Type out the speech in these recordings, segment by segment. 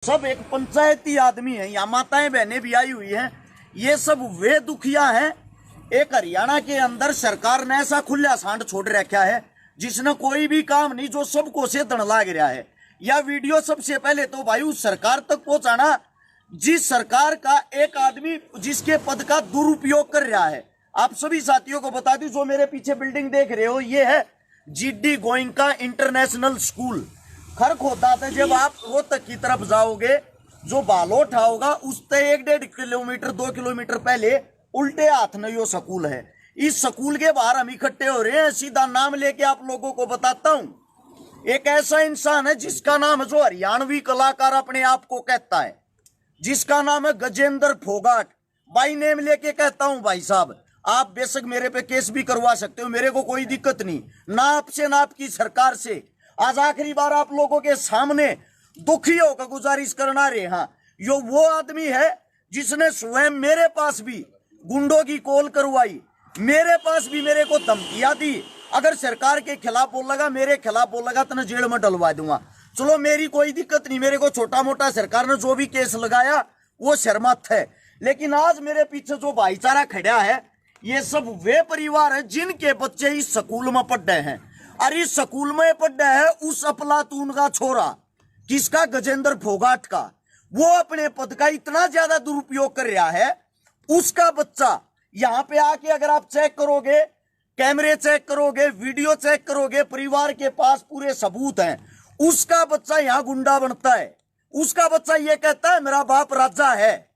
सब एक पंचायती आदमी है, यहाँ माताएं बहनें भी आई हुई हैं। ये सब वे दुखिया हैं। एक हरियाणा के अंदर सरकार ने ऐसा खुला सांड छोड़ रखा है जिसने कोई भी काम नहीं, जो सबको से दण लाग रहा है। यह वीडियो सबसे पहले तो भाई उस सरकार तक पहुंचाना जिस सरकार का एक आदमी जिसके पद का दुरुपयोग कर रहा है। आप सभी साथियों को बता दूं, जो मेरे पीछे बिल्डिंग देख रहे हो ये है GD Goenka international school. Kharkhoda से जब आप रोहतक की तरफ जाओगे, जो बालोठा होगा उससे 1-1.5 किलोमीटर 2 किलोमीटर पहले उल्टे हाथ में यो स्कूल है। इस स्कूल के बाहर हम इकट्ठे हो रहे हैं। सीधा नाम लेके आप लोगों को बताता हूं। एक ऐसा इंसान है जिसका नाम है, जो हरियाणवी कलाकार अपने आप को कहता है, जिसका नाम है गजेंद्र फोगाट। बाई नेम लेके कहता हूं भाई साहब, आप बेशक मेरे पे केस भी करवा सकते हो, मेरे को कोई दिक्कत नहीं, ना आपसे ना आपकी सरकार से। आज आखिरी बार आप लोगों के सामने दुखी होकर गुजारिश करना रहे। हाँ, यो वो आदमी है जिसने स्वयं मेरे पास भी गुंडों की कॉल करवाई, मेरे पास भी मेरे को धमकियां दी। अगर सरकार के खिलाफ बोलेगा, मेरे खिलाफ बोलेगा तो मैं जेल में डलवा दूंगा। चलो मेरी कोई दिक्कत नहीं, मेरे को छोटा मोटा सरकार ने जो भी केस लगाया वो शर्मत है। लेकिन आज मेरे पीछे जो भाईचारा खड़ा है, ये सब वे परिवार है जिनके बच्चे इस स्कूल में पढ़ रहे हैं। और इस स्कूल में पढ़ रहे है उस अफलातून का छोरा, किसका, गजेंद्र फोगाट का। वो अपने पद का इतना ज्यादा दुरुपयोग कर रहा है, उसका बच्चा यहाँ पे आके अगर आप चेक करोगे, कैमरे चेक करोगे, वीडियो चेक करोगे, परिवार के पास पूरे सबूत हैं, उसका बच्चा यहाँ गुंडा बनता है। उसका बच्चा ये कहता है मेरा बाप राजा है,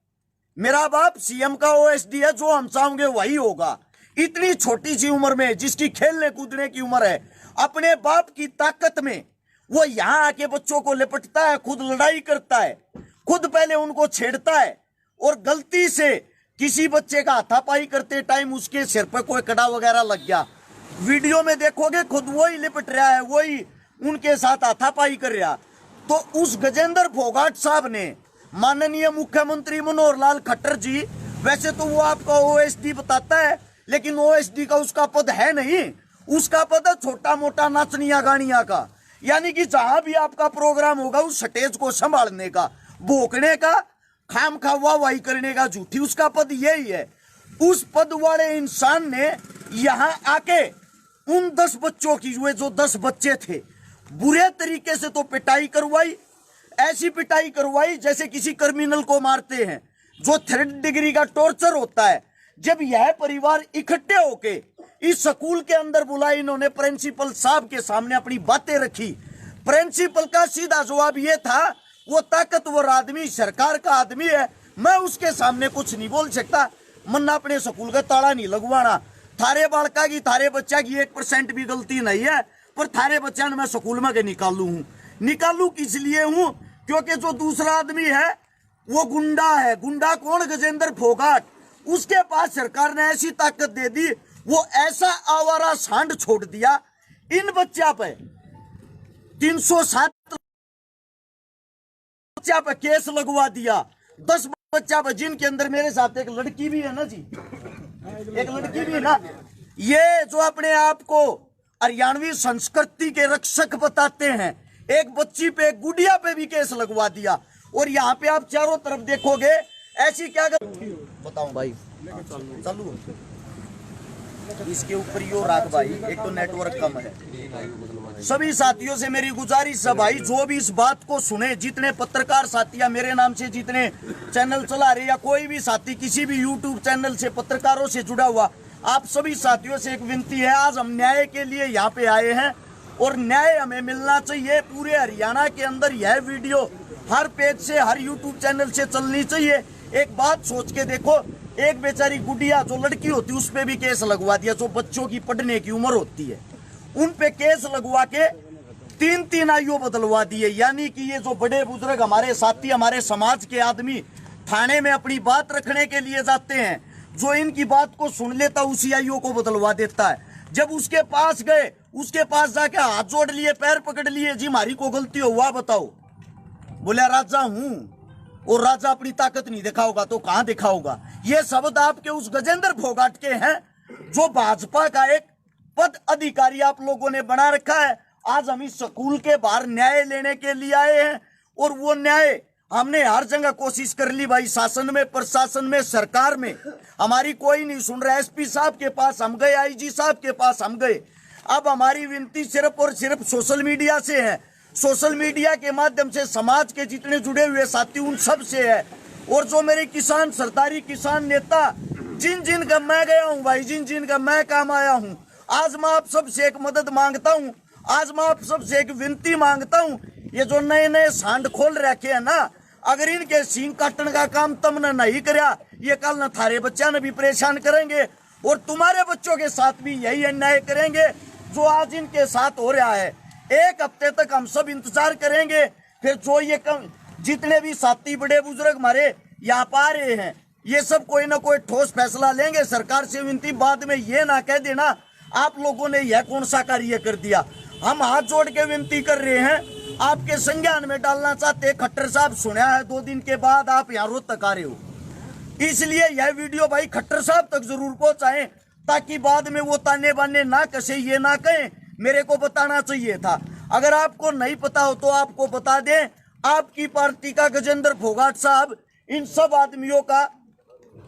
मेरा बाप सीएम का ओएसडी है, जो हम चाहेंगे वही होगा। इतनी छोटी सी उम्र में, जिसकी खेलने कूदने की उम्र है, अपने बाप की ताकत में वो यहाँ आके बच्चों को लिपटता है, खुद लड़ाई करता है, खुद पहले उनको छेड़ता है। और गलती से किसी बच्चे का हाथापाई करते टाइम उसके सिर पर कोई कड़ा वगैरह लग गया, वीडियो में देखोगे खुद वही लिपट रहा है, वही उनके साथ हाथापाई कर रहा। तो उस गजेंद्र फोगाट साहब ने, माननीय मुख्यमंत्री मनोहर लाल खट्टर जी, वैसे तो वो आपका ओएसडी बताता है, लेकिन ओएसडी का उसका पद है नहीं, उसका पद है छोटा मोटा नाचनिया गानिया का। यानी कि जहां भी आपका प्रोग्राम होगा उस स्टेज को संभालने का, भोंकने का, खाम खा वाही करने का, झूठी, उसका पद यही है। उस पद वाले इंसान ने यहां आके उन 10 बच्चों की, जो 10 बच्चे थे, बुरे तरीके से तो पिटाई करवाई, ऐसी पिटाई करवाई जैसे किसी क्रिमिनल को मारते हैं, जो 3rd डिग्री का टॉर्चर होता है। जब यह परिवार इकट्ठे होके इस स्कूल के अंदर बुलाए, इन्होंने प्रिंसिपल साहब के सामने अपनी बातें रखी। प्रिंसिपल का सीधा जवाब ये था, वो ताकतवर आदमी सरकार का आदमी है, मैं उसके सामने कुछ नहीं बोल सकता, मन्ना अपने स्कूल का ताला नहीं लगवाना। थारे बालका की, थारे बच्चा की 1% भी गलती नहीं है, पर थारे बच्चा ने मैं स्कूल में के निकालू हूँ। निकालू किस लिए हूँ? क्योंकि जो दूसरा आदमी है वो गुंडा है। गुंडा कौन? गजेंद्र फोगाट। उसके पास सरकार ने ऐसी ताकत दे दी, वो ऐसा आवारा सांड छोड़ दिया। इन बच्चा पे 307 बच्चा पे केस लगवा दिया, 10 बच्चा पे, जिनके अंदर मेरे साथ एक लड़की भी है ना जी, एक लड़की भी है ना। ये जो अपने आप को हरियाणवी संस्कृति के रक्षक बताते हैं, एक बच्ची पे, एक गुड़िया पे भी केस लगवा दिया। और यहाँ पे आप चारों तरफ देखोगे ऐसी क्या बताऊं भाई, चालू इसके ऊपर यो राख भाई, एक तो नेटवर्क कम है। सभी साथियों से मेरी गुजारिश है भाई, जो भी इस बात को सुने, जितने पत्रकार साथी या मेरे नाम से जितने चैनल चला रहे, या कोई भी साथी किसी भी यूट्यूब चैनल से पत्रकारों से जुड़ा हुआ, आप सभी साथियों से एक विनती है, आज हम न्याय के लिए यहाँ पे आए हैं और न्याय हमें मिलना चाहिए। पूरे हरियाणा के अंदर यह वीडियो हर पेज से, हर यूट्यूब चैनल से चलनी चाहिए। एक बात सोच के देखो, एक बेचारी गुड़िया जो लड़की होती है उस पे भी केस लगवा दिया, जो बच्चों की पढ़ने की उम्र होती है उन पे केस लगवा के 3-3 आयु बदलवा दिए। यानी कि ये जो बड़े बुजुर्ग हमारे साथी, हमारे समाज के आदमी थाने में अपनी बात रखने के लिए जाते हैं, जो इनकी बात को सुन लेता उसी आयु को बदलवा देता है। जब उसके पास गए, उसके पास जाके हाथ जोड़ लिए, पैर पकड़ लिए, जी हमारी को गलती हुआ बताओ। बोले राजा हूं, और राजा अपनी ताकत नहीं दिखाओगा तो कहां दिखाओगा। ये शब्द आपके उस गजेंद्र फोगाट के हैं, जो भाजपा का एक पद अधिकारी आप लोगों ने बना रखा है। आज हम इस स्कूल के बाहर न्याय लेने के लिए आए हैं, और वो न्याय हमने हर जगह कोशिश कर ली भाई, शासन में, प्रशासन में, सरकार में, हमारी कोई नहीं सुन रहा। एसपी साहब के पास हम गए, आईजी साहब के पास हम गए। अब हमारी विनती सिर्फ और सिर्फ सोशल मीडिया से है। सोशल मीडिया के माध्यम से समाज के जितने जुड़े हुए साथी उन सब से है। और जो मेरे किसान, सरदारी किसान नेता, जिन जिन का मैं गया हूँ भाई, जिन जिन का मैं काम आया हूँ, आज मैं आप सबसे एक मदद मांगता हूँ, आज मैं आप सबसे एक विनती मांगता हूँ। ये जो नए नए सांड खोल रखे हैं ना, अगर इनके सींग काटने का काम तुमने नहीं कराया, ये कल न थारे बच्चा ने भी परेशान करेंगे और तुम्हारे बच्चों के साथ भी यही अन्याय करेंगे जो आज इनके साथ हो रहा है। एक हफ्ते तक हम सब इंतजार करेंगे, फिर जो ये जितने भी साथी बड़े बुजुर्ग हमारे यहाँ पा रहे हैं, ये सब कोई ना कोई ठोस फैसला लेंगे। सरकार से विनती, बाद में ये ना कह देना आप लोगों ने यह कौन सा कार्य कर दिया। हम हाथ जोड़ के विनती कर रहे हैं, आपके संज्ञान में डालना चाहते। खट्टर साहब, सुना है 2 दिन के बाद आप यहाँ रोज तक आ रहे हो, इसलिए यह वीडियो भाई खट्टर साहब तक जरूर पहुंचाएं, ताकि बाद में वो ताने बाने ना कसे, ये ना कहें मेरे को बताना चाहिए था। अगर आपको नहीं पता हो तो आपको बता दें, आपकी पार्टी का गजेंद्र फोगाट साहब इन सब आदमियों का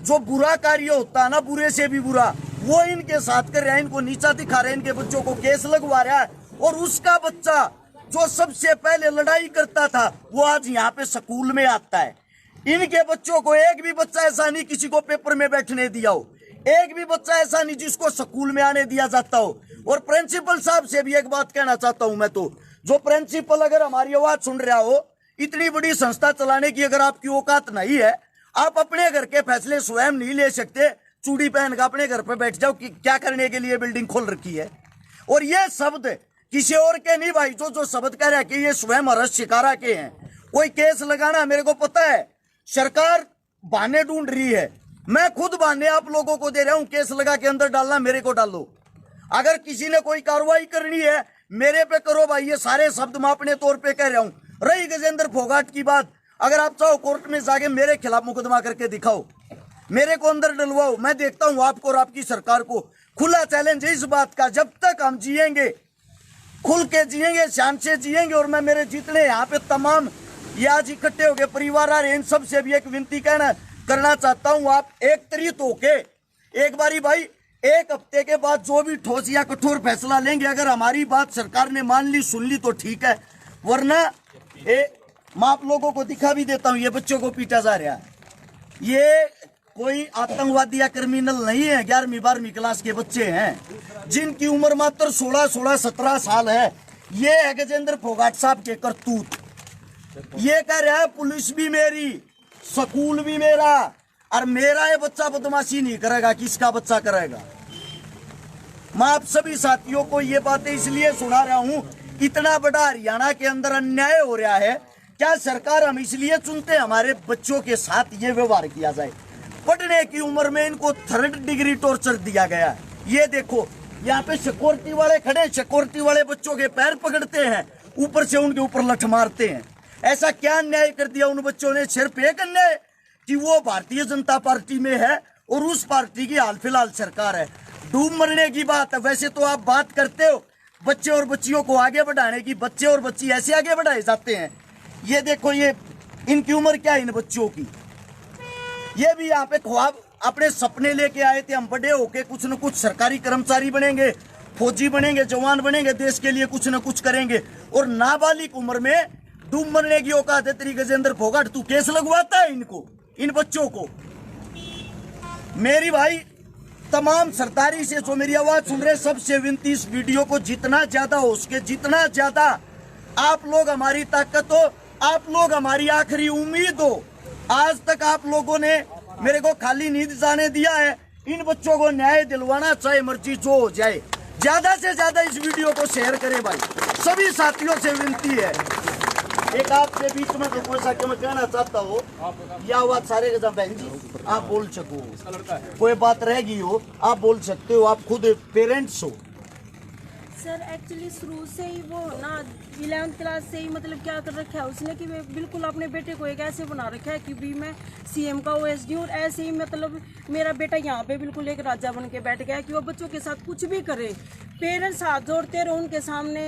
जो बुरा कार्य होता है ना, बुरे से भी बुरा, वो इनके साथ कर रहा है, इनको नीचा दिखा रहा है, इनके बच्चों को केस लगवा रहा है। और उसका बच्चा जो सबसे पहले लड़ाई करता था, वो आज यहाँ पे स्कूल में आता है। इनके बच्चों को एक भी बच्चा ऐसा नहीं किसी को पेपर में बैठने दिया हो, एक भी बच्चा ऐसा नहीं जिसको स्कूल में आने दिया जाता हो। और प्रिंसिपल साहब से भी एक बात कहना चाहता हूं मैं, तो जो प्रिंसिपल अगर हमारी आवाज सुन रहा हो, इतनी बड़ी संस्था चलाने की अगर आपकी औकात नहीं है, आप अपने घर के फैसले स्वयं नहीं ले सकते, चूड़ी पहन कर अपने घर पे बैठ जाओ कि क्या करने के लिए बिल्डिंग खोल रखी है। और ये शब्द किसी और के नहीं भाई, जो शब्द कह रहा है कि ये स्वयं हर्ष शिकारा के हैं। कोई केस लगाना, मेरे को पता है सरकार बहाने ढूंढ रही है, मैं खुद बहाने आप लोगों को दे रहा हूं। केस लगा के अंदर डालना, मेरे को डालो। अगर किसी ने कोई कार्रवाई करनी है मेरे पे करो भाई, ये सारे शब्द मैं अपने तौर पे कह रहा हूं। रही गजेंद्र फोगाट की बात, अगर आप चाहो कोर्ट में जाके मेरे खिलाफ मुकदमा करके दिखाओ, मेरे को अंदर डलवाओ, मैं देखता हूं आपको और आपकी सरकार को। खुला चैलेंज है इस बात का, जब तक हम जिएंगे, खुल के जिएंगे, शान से जिएंगे। और मैं मेरे जितने यहाँ पे तमाम ये आज इकट्ठे हो गए परिवार आ रहे हैं, इन सब से भी एक विनती करना चाहता हूँ, आप एक तरीत होके एक बारी भाई, एक हफ्ते के बाद जो भी ठोस या कठोर फैसला लेंगे, अगर हमारी बात सरकार ने मान ली, सुन ली तो ठीक है, वरना मैं आप लोगों को दिखा भी देता हूँ। ये बच्चों को पीटा जा रहा है, ये कोई आतंकवादी या क्रिमिनल नहीं है, 11वीं 12वीं क्लास के बच्चे हैं जिनकी उम्र मात्र 16, 17 साल है। ये है गजेंद्र फोगाट साहब के करतूत। ये कह रहा है पुलिस भी मेरी, स्कूल भी मेरा, और मेरा ये बच्चा बदमाशी नहीं करेगा, किसका बच्चा करेगा। मैं आप सभी साथियों को ये बातें इसलिए सुना रहा हूं, इतना बड़ा हरियाणा के अंदर अन्याय हो रहा है। क्या सरकार हम इसलिए चुनते हमारे बच्चों के साथ ये व्यवहार किया जाए? पढ़ने की उम्र में इनको 3rd डिग्री टॉर्चर दिया गया है। ये देखो यहाँ पे सिक्योरिटी वाले खड़े, सिक्योरिटी वाले बच्चों के पैर पकड़ते हैं, ऊपर से उनके ऊपर लठ मारते हैं। ऐसा क्या अन्याय कर दिया उन बच्चों ने? सिर्फ एक अन्याय कि वो भारतीय जनता पार्टी में है और उस पार्टी की हाल फिलहाल सरकार है। डूब मरने की बात है। वैसे तो आप बात करते हो बच्चे और बच्चियों को आगे बढ़ाने की, बच्चे और बच्ची ऐसे आगे बढ़ाए जाते हैं। ये देखो, ये इनकी उम्र क्या है इन बच्चों की? ये भी यहाँ पे ख्वाब अपने सपने लेके आए थे, हम बड़े होके कुछ न कुछ सरकारी कर्मचारी बनेंगे, फौजी बनेंगे, जवान बनेंगे, देश के लिए कुछ न कुछ करेंगे। और नाबालिग उम्र में डूब मरने की औकात है तेरी गजेंद्र फोगाट। तू केस लगवाता है इनको, इन बच्चों को। मेरी भाई तमाम सरदारी से जो मेरी आवाज सुन रहे सबसे विनती, इस वीडियो को जितना ज्यादा हो सके, जितना ज्यादा आप लोग हमारी ताकत हो, आप लोग हमारी आखिरी उम्मीद हो। आज तक आप लोगों ने मेरे को खाली नींद जाने दिया है। इन बच्चों को न्याय दिलवाना, चाहे मर्जी जो हो जाए। ज्यादा से ज्यादा इस वीडियो को शेयर करें भाई, सभी साथियों से विनती है। एक आपके बीच में तो कोई सा कि मैं कहना चाहता हूँ, यह आवाज सारे के साथ बहन जी आप बोल सको, कोई बात रहेगी हो आप बोल सकते हो, आप खुद पेरेंट्स हो। सर एक्चुअली शुरू से ही वो ना 11वीं क्लास से ही मतलब क्या कर रखा है उसने कि बिल्कुल अपने बेटे को एक ऐसे बना रखा है कि भी मैं सीएम का ओएसडी, और ऐसे ही मतलब मेरा बेटा यहाँ पे बिल्कुल एक राजा बन के बैठ गया है कि वो बच्चों के साथ कुछ भी करे। पेरेंट्स हाथ जोड़ते रहे उनके सामने,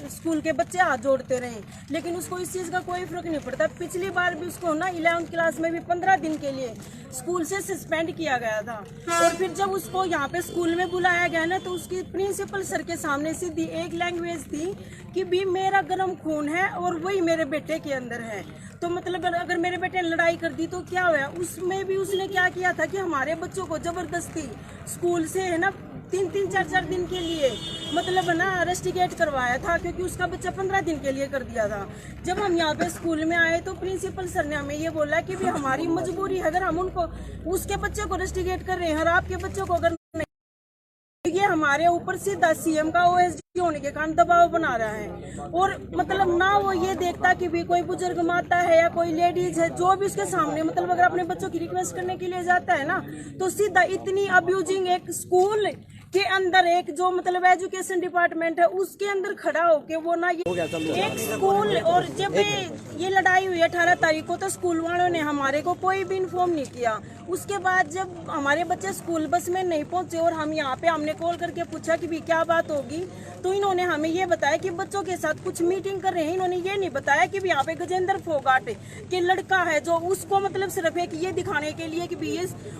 स्कूल के बच्चे हाथ जोड़ते रहे, लेकिन उसको इस चीज़ का कोई फर्क नहीं पड़ता। पिछली बार भी उसको ना 11वीं क्लास में भी 15 दिन के लिए स्कूल से सस्पेंड किया गया था। और फिर जब उसको यहाँ पे स्कूल में बुलाया गया ना, तो उसकी प्रिंसिपल सर के सामने सीधी एक लैंग्वेज थी कि भी मेरा गर्म खून है और वही मेरे बेटे के अंदर है, तो मतलब अगर मेरे बेटे ने लड़ाई कर दी तो क्या हुआ। उसमें भी उसने क्या किया था कि हमारे बच्चों को जबरदस्ती स्कूल से है ना 3-3, 4-4 दिन के लिए मतलब ना रेस्टिकेट करवाया था, क्योंकि उसका बच्चा 15 दिन के लिए कर दिया था। जब हम यहाँ पे स्कूल में आए तो प्रिंसिपल सर ने हमें ये बोला कि भी हमारी मजबूरी है, अगर हम उनको उसके बच्चे को रेस्टिकेट कर रहे हैं और आपके बच्चों को अगर ये हमारे ऊपर सीधा सीएम का ओएसडी होने के कारण दबाव बना रहा है। और मतलब ना वो ये देखता कि भी कोई बुजुर्ग माता है या कोई लेडीज है जो भी उसके सामने मतलब अगर अपने बच्चों की रिक्वेस्ट करने के लिए जाता है ना, तो सीधा इतनी अब्यूजिंग एक स्कूल के अंदर एक जो मतलब एजुकेशन डिपार्टमेंट है उसके अंदर खड़ा होके वो ना ये एक स्कूल। और जब ये लड़ाई हुई 18 तारीख को तो स्कूल वालों ने हमारे को कोई भी इन्फॉर्म नहीं किया। उसके बाद जब हमारे बच्चे स्कूल बस में नहीं पहुंचे और हम यहाँ पे हमने कॉल करके पूछा कि भी क्या बात होगी, तो इन्होंने हमें ये बताया कि बच्चों के साथ कुछ मीटिंग कर रहे हैं। इन्होंने ये नहीं बताया कि भी यहाँ पे गजेंद्र फोगाट के लड़का है जो उसको मतलब सिर्फ एक ये दिखाने के लिए कि भी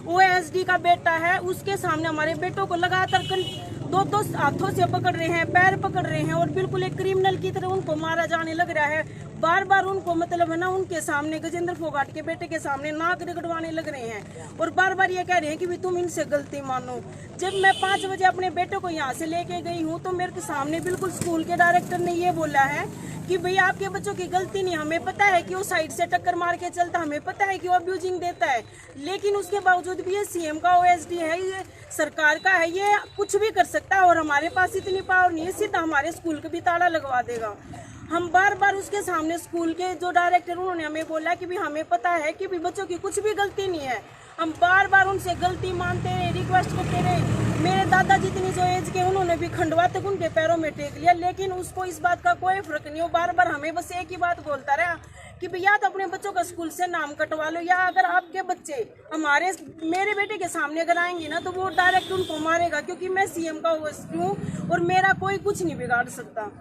ओएसडी का बेटा है, उसके सामने हमारे बेटों को लगातार दो हाथों से पकड़ रहे हैं, पैर पकड़ रहे हैं और बिल्कुल एक क्रिमिनल की तरह उनको मारा जाने लग रहा है। बार बार उनको मतलब है ना उनके सामने गजेंद्र फोगाट के बेटे के सामने नाक रगड़वाने लग रहे हैं और बार बार ये कह रहे हैं कि भी तुम इनसे गलती मानो। जब मैं 5 बजे अपने बेटे को यहाँ से लेके गई हूँ तो मेरे सामने बिल्कुल स्कूल के डायरेक्टर ने ये बोला है कि भैया आपके बच्चों की गलती नहीं, हमें पता है कि वो साइड से टक्कर मार के चलता, हमें पता है कि वो अब्यूजिंग देता है, लेकिन उसके बावजूद भी ये सीएम का ओएसडी है, ये सरकार का है, ये कुछ भी कर सकता है और हमारे पास इतनी पावर नहीं है, सीधा हमारे स्कूल का भी ताला लगवा देगा। हम बार बार उसके सामने स्कूल के जो डायरेक्टर उन्होंने हमें बोला कि भी हमें पता है कि भी बच्चों की कुछ भी गलती नहीं है। हम बार बार उनसे गलती मानते रहे, रिक्वेस्ट करते रहे। मेरे दादा जितनी जो एज के उन्होंने भी खंडवा तक उनके पैरों में टेक लिया, लेकिन उसको इस बात का कोई फर्क नहीं हो। बार बार हमें बस एक ही बात बोलता रहा कि भैया तो अपने बच्चों का स्कूल से नाम कटवा लो, या अगर आपके बच्चे मेरे बेटे के सामने अगर आएंगे ना तो वो डायरेक्ट उनको मारेगा, क्योंकि मैं सीएम का ओएसडी हूँ और मेरा कोई कुछ नहीं बिगाड़ सकता।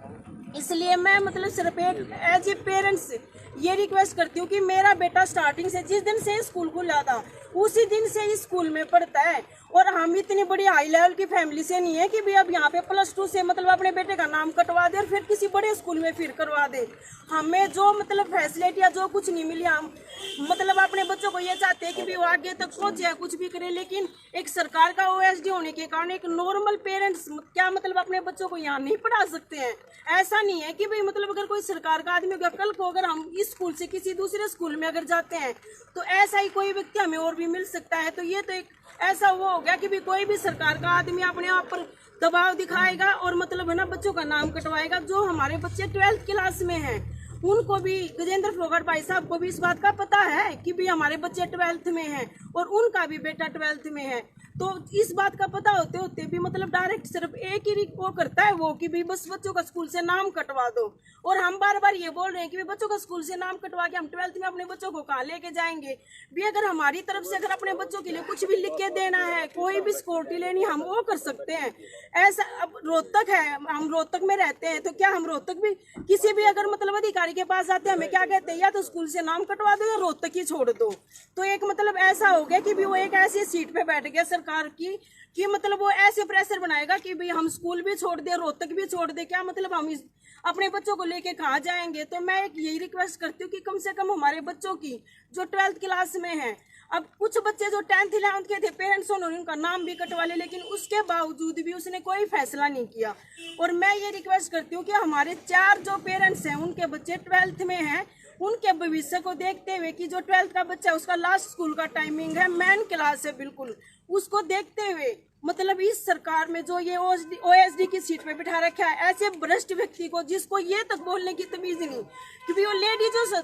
इसलिए मैं मतलब सिर्फ एक एज ए पेरेंट्स ये रिक्वेस्ट करती हूँ कि मेरा बेटा स्टार्टिंग से जिस दिन से स्कूल खुला था उसी दिन से ही स्कूल में पढ़ता है, और हम इतनी बड़ी हाई लेवल की फैमिली से नहीं है कि भी अब यहाँ पे +2 से मतलब अपने बेटे का नाम कटवा दे और फिर किसी बड़े स्कूल में फिर करवा दे। हमें जो मतलब फैसिलिटी या जो कुछ नहीं मिली, हम मतलब अपने बच्चों को ये चाहते हैं कि भी वो आगे तक पहुंचे, कुछ भी करे, लेकिन एक सरकार का ओएसडी होने के कारण एक नॉर्मल पेरेंट्स क्या मतलब अपने बच्चों को यहाँ नहीं पढ़ा सकते हैं। ऐसा नहीं है कि भाई मतलब अगर कोई सरकार का आदमी होगा, कल को अगर हम इस स्कूल से किसी दूसरे स्कूल में अगर जाते हैं तो ऐसा ही कोई व्यक्ति हमें और भी मिल सकता है। तो ये तो एक ऐसा वो हो गया कि भी कोई भी सरकार का आदमी अपने आप पर दबाव दिखाएगा और मतलब है ना बच्चों का नाम कटवाएगा। जो हमारे बच्चे 12th क्लास में हैं उनको भी, गजेंद्र फोगाट भाई साहब को भी इस बात का पता है कि भी हमारे बच्चे 12th में हैं और उनका भी बेटा 12th में है। तो इस बात का पता होते होते भी मतलब डायरेक्ट सिर्फ एक ही वो करता है वो कि भी बस बच्चों का स्कूल से नाम कटवा दो। और हम बार बार ये बोल रहे हैं कि भी बच्चों का स्कूल से नाम कटवा के हम 12th में अपने बच्चों को कहाँ लेके जाएंगे। भी अगर हमारी तरफ से अगर अपने बच्चों के लिए कुछ भी लिख के देना है, कोई भी सिक्योरिटी लेनी, हम वो कर सकते हैं। ऐसा अब रोहतक है, हम रोहतक में रहते हैं, तो क्या हम रोहतक भी किसी भी अगर मतलब अधिकारी के पास जाते हैं हमें क्या कहते हैं, या तो स्कूल से नाम कटवा दो या रोहतक ही छोड़ दो। तो एक मतलब ऐसा हो गया कि भी वो एक ऐसी सीट पे बैठ गया सरकार की कि मतलब वो ऐसे प्रेशर बनाएगा कि भाई हम स्कूल भी छोड़ दे, रोहतक भी छोड़ दे, क्या मतलब हम अपने बच्चों को लेके कहाँ जाएंगे। तो मैं एक यही रिक्वेस्ट करती हूँ कि कम से कम हमारे बच्चों की जो 12th क्लास में है, अब कुछ बच्चे जो 10th 11th के थे पेरेंट्स उन्होंने उनका नाम भी कटवा लिया, लेकिन उसके बावजूद भी उसने कोई फैसला नहीं किया। और मैं ये रिक्वेस्ट करती हूँ कि हमारे 4 जो पेरेंट्स हैं उनके बच्चे 12th में हैं, उनके भविष्य को देखते हुए कि जो 12th का बच्चा है उसका लास्ट स्कूल का टाइमिंग है, मेन क्लास है, बिल्कुल उसको देखते हुए मतलब इस सरकार में जो ये ओएसडी की सीट पे बिठा रखा है ऐसे भ्रष्ट व्यक्ति को, जिसको ये तक बोलने की तमीज नहीं, क्योंकि वो लेडी जो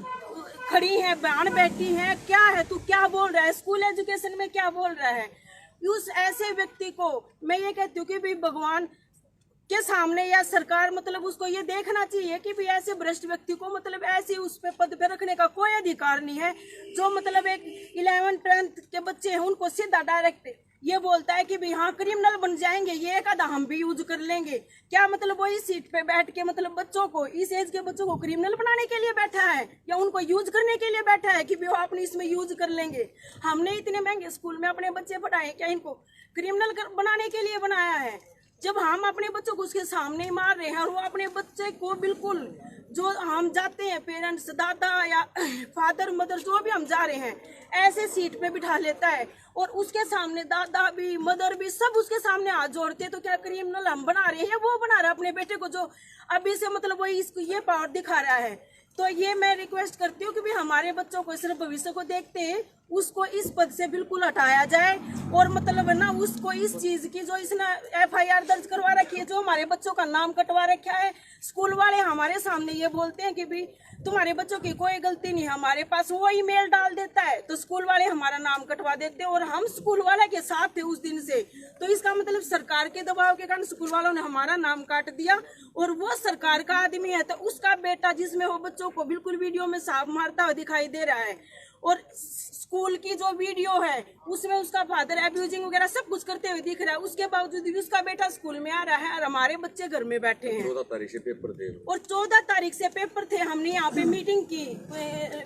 खड़ी है, बहन बैठी है, क्या है तू क्या बोल रहा है, स्कूल एजुकेशन में क्या बोल रहा है, उस ऐसे व्यक्ति को मैं ये कहती हूँ कि भाई भगवान के सामने या सरकार मतलब उसको ये देखना चाहिए कि भी ऐसे भ्रष्ट व्यक्ति को मतलब ऐसे उस पे पद पे रखने का कोई अधिकार नहीं है। जो मतलब एक 11th के बच्चे हैं उनको सीधा डायरेक्ट ये बोलता है कि भी हाँ क्रिमिनल बन जाएंगे, ये एक आधा हम भी यूज कर लेंगे। क्या मतलब वो इस सीट पे बैठ के मतलब बच्चों को, इस एज के बच्चों को क्रिमिनल बनाने के लिए बैठा है या उनको यूज करने के लिए बैठा है कि भी वो अपने इसमें यूज कर लेंगे। हमने इतने महंगे स्कूल में अपने बच्चे पढ़ाए, क्या इनको क्रिमिनल बनाने के लिए बनाया है? जब हम अपने बच्चों को उसके सामने ही मार रहे हैं और वो अपने बच्चे को बिल्कुल, जो हम जाते हैं पेरेंट्स, दादा या फादर मदर जो भी हम जा रहे हैं, ऐसे सीट पे बिठा लेता है और उसके सामने दादा भी मदर भी सब उसके सामने हाथ जोड़ते हैं। तो क्या क्रिमिनल हम बना रहे हैं या वो बना रहा है अपने बेटे को, जो अभी से मतलब वो इसको ये पावर दिखा रहा है? तो ये मैं रिक्वेस्ट करती हूँ कि भी हमारे बच्चों को सिर्फ भविष्य को देखते हैं, उसको इस पद से बिल्कुल हटाया जाए और मतलब ना उसको इस चीज की जो इसने FIR दर्ज करवा रखी है, जो हमारे बच्चों का नाम कटवा रखा है। स्कूल वाले हमारे सामने ये बोलते हैं कि भी तुम्हारे बच्चों की कोई गलती नहीं, हमारे पास वो ईमेल डाल देता है तो स्कूल वाले हमारा नाम कटवा देते हैं और हम स्कूल वाले के साथ थे उस दिन से। तो इसका मतलब सरकार के दबाव के कारण स्कूल वालों ने हमारा नाम काट दिया और वो सरकार का आदमी है तो उसका बेटा, जिसमें वो बच्चों को बिल्कुल वीडियो में सांप मारता हुआ दिखाई दे रहा है और स्कूल की जो वीडियो है उसमें उसका फादर एब्यूजिंग वगैरह सब कुछ करते हुए दिख रहा है, उसके बावजूद भी उसका बेटा स्कूल में आ रहा है और हमारे बच्चे घर में बैठे हैं। 14 तारीख से पेपर थे और 14 तारीख से पेपर थे। हमने यहाँ पे मीटिंग की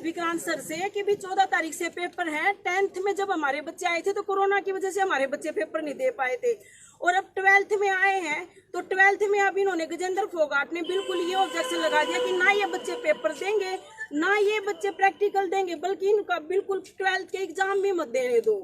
विक्रांत सर से कि भी 14 तारीख से पेपर है। 10th में जब हमारे बच्चे आए थे तो कोरोना की वजह से हमारे बच्चे पेपर नहीं दे पाए थे और अब 12th में आए हैं तो 12th में अब इन्होंने गजेंद्र फोगाट ने बिल्कुल ये ऑब्जेक्शन लगा दिया कि ना ये बच्चे पेपर देंगे ना ये बच्चे प्रैक्टिकल देंगे, बल्कि इनका बिल्कुल 12th के एग्जाम भी मत देने दो।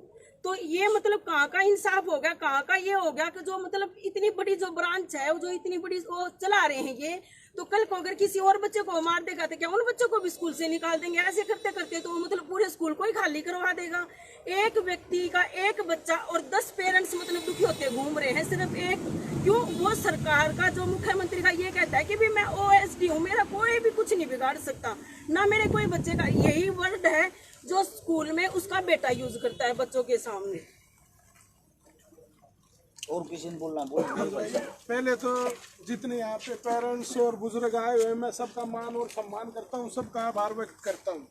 तो ये मतलब कहाँ का इंसाफ हो गया, कहाँ का ये हो गया कि जो मतलब इतनी बड़ी जो ब्रांच है जो इतनी बड़ी वो चला रहे हैं ये, तो कल को अगर किसी और बच्चे को मार देगा तो क्या उन बच्चों को भी स्कूल से निकाल देंगे? ऐसे करते करते तो मतलब पूरे स्कूल को ही खाली करवा देगा। एक व्यक्ति का एक बच्चा और 10 पेरेंट्स मतलब दुखी होते घूम रहे हैं सिर्फ एक, क्यों? वो सरकार का जो मुख्यमंत्री का ये कहता है कि भी मैं OSD हूँ, मेरा कोई भी कुछ नहीं बिगाड़ सकता, ना मेरे कोई बच्चे का, यही वर्ड है जो स्कूल में उसका बेटा यूज करता है बच्चों के सामने। और किसी ने बोलना बोल। पहले तो जितने यहाँ पे पेरेंट्स और बुजुर्ग आए हुए मैं सबका मान और सम्मान करता हूँ, सबका आभार व्यक्त करता हूँ।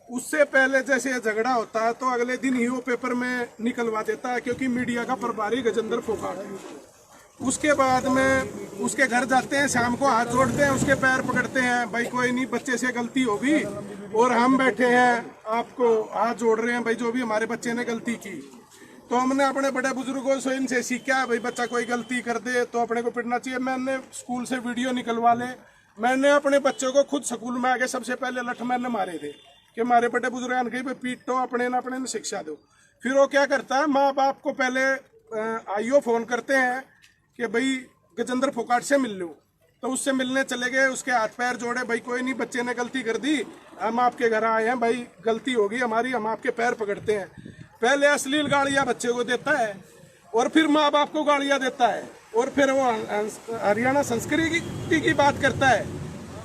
उससे पहले जैसे ये झगड़ा होता है तो अगले दिन ही वो पेपर में निकलवा देता है, क्योंकि मीडिया का प्रभारी गजेंद्र फोगाट है। उसके बाद में उसके घर जाते हैं, शाम को हाथ जोड़ते हैं, उसके पैर पकड़ते हैं, भाई कोई नहीं, बच्चे से गलती होगी और हम बैठे हैं आपको हाथ जोड़ रहे हैं, भाई जो भी हमारे बच्चे ने गलती की। तो हमने अपने बड़े बुजुर्गों से इनसे सीखा, भाई बच्चा कोई गलती कर दे तो अपने को पिटना चाहिए। मैंने स्कूल से वीडियो निकलवा ले, मैंने अपने बच्चों को खुद स्कूल में आके सबसे पहले लठ मैंने मारे थे कि हमारे बड़े बुजुर्ग कहीं पे पीटो, अपने न शिक्षा दो। फिर वो क्या करता है, माँ बाप को पहले IO फोन करते हैं कि भाई गजेंद्र फोगाट से मिल लो, तो उससे मिलने चले गए, उसके हाथ पैर जोड़े, भाई कोई नहीं, बच्चे ने गलती कर दी, हम आपके घर आए हैं, भाई गलती होगी हमारी, हम आपके पैर पकड़ते हैं। पहले अश्लील गालियाँ बच्चे को देता है और फिर माँ बाप को गालियाँ देता है और फिर वो हरियाणा संस्कृति की बात करता है।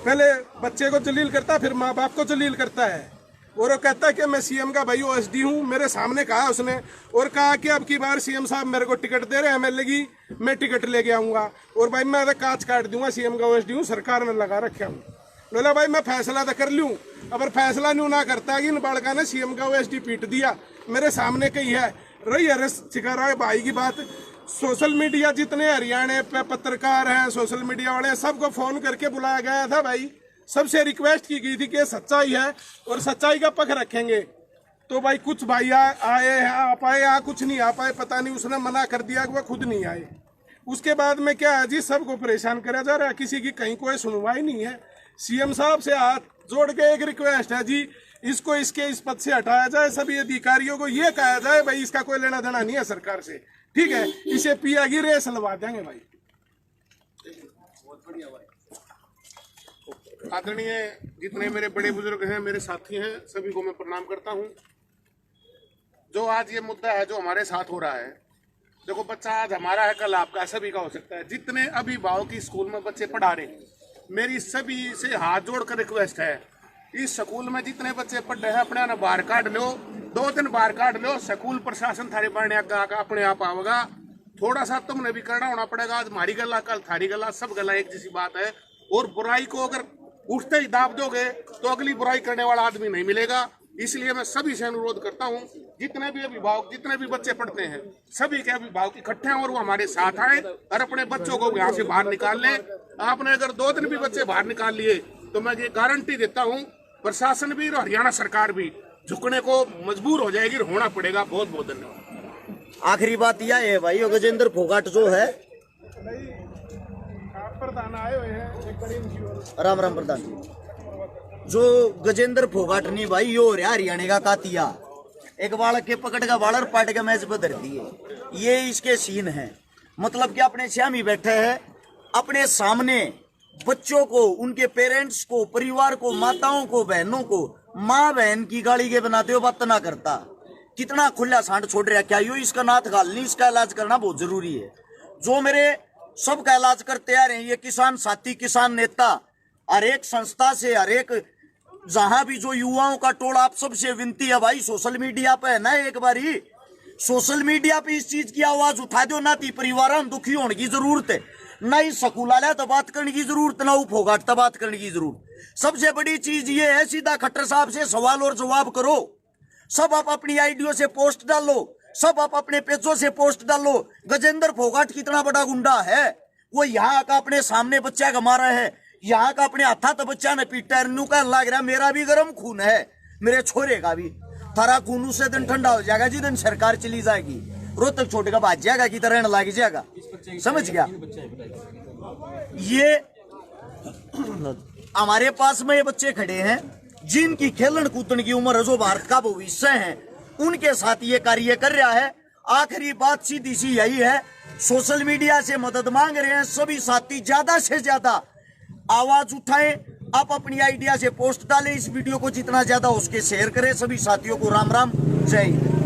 पहले बच्चे को जलील करता है, फिर माँ बाप को जलील करता है और वो कहता है कि मैं CM का भाई OSD हूँ। मेरे सामने कहा उसने और कहा कि अब की बार CM साहब मेरे को टिकट दे रहे हैं MLA की, मैं टिकट लेके आऊँगा और भाई मैं कांच काट दूंगा, CM का OSD हूँ, सरकार ने लगा रखा हूँ। बोला भाई मैं फैसला तो कर लूँ, अगर फैसला नहीं ना करता कि इन बालका ने CM का OSD पीट दिया, मेरे सामने कही है रही अरेस्ट सिखा रहा है भाई की बात। सोशल मीडिया जितने हरियाणा पे पत्रकार हैं, सोशल मीडिया वाले, सबको फोन करके बुलाया गया था भाई, सबसे रिक्वेस्ट की गई थी कि सच्चाई है और सच्चाई का पक्ष रखेंगे। तो भाई कुछ भाई आए हैं, आ पाए, या कुछ नहीं आ पाए, पता नहीं, उसने मना कर दिया कि वह खुद नहीं आए। उसके बाद में क्या है जी, सबको परेशान करा जा रहा है, किसी की कहीं कोई सुनवाई नहीं है। CM साहब से हाथ जोड़ के एक रिक्वेस्ट है जी, इसको इसके इस पद से हटाया जाए, सभी अधिकारियों को ये कहा जाए भाई इसका कोई लेना देना नहीं है सरकार से, ठीक है, इसे पिया की रेस लगा देंगे भाई। आदरणीय जितने मेरे बड़े बुजुर्ग हैं, मेरे साथी हैं, सभी को मैं प्रणाम करता हूं। जो आज ये मुद्दा है जो हमारे साथ हो रहा है, देखो बच्चा आज हमारा है, कल आपका, सभी का हो सकता है। जितने अभिभावक की स्कूल में बच्चे पढ़ा रहे, मेरी सभी से हाथ जोड़कर रिक्वेस्ट है, इस स्कूल में जितने बच्चे पढ़ रहे हैं अपने ना बाहर काट लो, 2 दिन बाहर काट लो, स्कूल प्रशासन थारे पढ़ने अपने आप आवेगा, थोड़ा सा तुमने भी करना होना पड़ेगा। आज हमारी गला कल थारी गला, सब गला एक जैसी बात है। और बुराई को अगर उठते ही दाब दोगे तो अगली बुराई करने वाला आदमी नहीं मिलेगा। इसलिए मैं सभी से अनुरोध करता हूं, जितने भी अभिभावक, जितने भी बच्चे पढ़ते हैं, सभी के अभिभावक इकट्ठे हैं और वो हमारे साथ आए और अपने बच्चों को यहाँ से बाहर निकाल लें। आपने अगर 2 दिन भी बच्चे बाहर निकाल लिए तो मैं ये गारंटी देता हूँ प्रशासन भी और हरियाणा सरकार भी झुकने को मजबूर हो जाएगी और होना पड़ेगा। बहुत बहुत धन्यवाद। आखिरी बात यह है भाई, गजेंद्र फोगाट जो है, प्रधान आए हुए हैं, एक बड़ी NGO। राम राम प्रधान जी। जो गजेंद्र फोगाट नहीं भाई, यो रहा हरियाणा का कातिया, एक बालक के पकड़ का बालर पाट के मैच बदल दिए, ये इसके सीन है। मतलब कि अपने श्यामी बैठे हैं, अपने सामने बच्चों को, उनके पेरेंट्स को, परिवार को, माताओं को, बहनों को माँ बहन की गाड़ी के बनाते हो बात ना करता। कितना खुला सांड छोड़ रहा, क्या यो इसका नाथ गाल नहीं, इसका इलाज करना बहुत जरूरी है। जो मेरे सबका इलाज करते आ रहे हैं, ये किसान साथी, किसान नेता, हर एक संस्था से, हर एक जहां भी जो युवाओं का टोला, आप सबसे विनती है भाई, सोशल मीडिया पे है ना, एक बारी सोशल मीडिया पे इस चीज की आवाज उठा दो ना। ती परिवार में दुखी होने की जरूरत है ना, ही स्कूल तो बात करने की जरूरत ना, फोगाट तो बात करने की जरूरत। सबसे बड़ी चीज ये है, सीधा खट्टर साहब से सवाल और जवाब करो। सब आप अपनी आईडियो से पोस्ट डालो, सब आप अपने पेजों से पोस्ट डालो। गजेंद्र फोगाट कितना बड़ा गुंडा है, वो यहाँ का अपने सामने बच्चा का मारा है, यहाँ का अपने हाथा तो बच्चा ने पीटा, नू का लग रहा मेरा भी गर्म खून है, मेरे छोरे का भी। थारा खून उसे दिन ठंडा हो जाएगा जिस दिन सरकार चली जाएगी, रोहतक छोटे का भाज जाएगा की तरह लग जाएगा। समझ गया? ये हमारे पास में ये बच्चे खड़े हैं जिनकी खेलन कूदन की उम्र है, जो भारत का भविष्य है, उनके साथ ये कार्य कर रहा है। आखिरी बात सीधी सी यही है, सोशल मीडिया से मदद मांग रहे हैं सभी साथी, ज्यादा से ज्यादा आवाज उठाएं, आप अपनी आइडिया से पोस्ट डालें, इस वीडियो को जितना ज्यादा उसके शेयर करें। सभी साथियों को राम राम, जय हिंद।